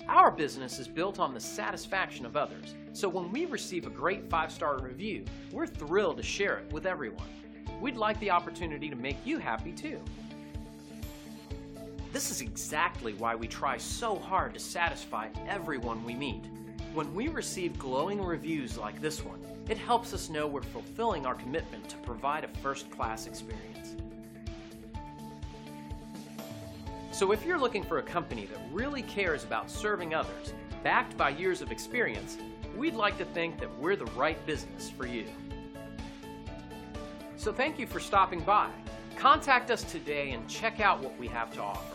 Our business is built on the satisfaction of others, so when we receive a great 5-star review, we're thrilled to share it with everyone. We'd like the opportunity to make you happy too. This is exactly why we try so hard to satisfy everyone we meet. When we receive glowing reviews like this one, it helps us know we're fulfilling our commitment to provide a first-class experience. So if you're looking for a company that really cares about serving others, backed by years of experience, we'd like to think that we're the right business for you. So thank you for stopping by. Contact us today and check out what we have to offer.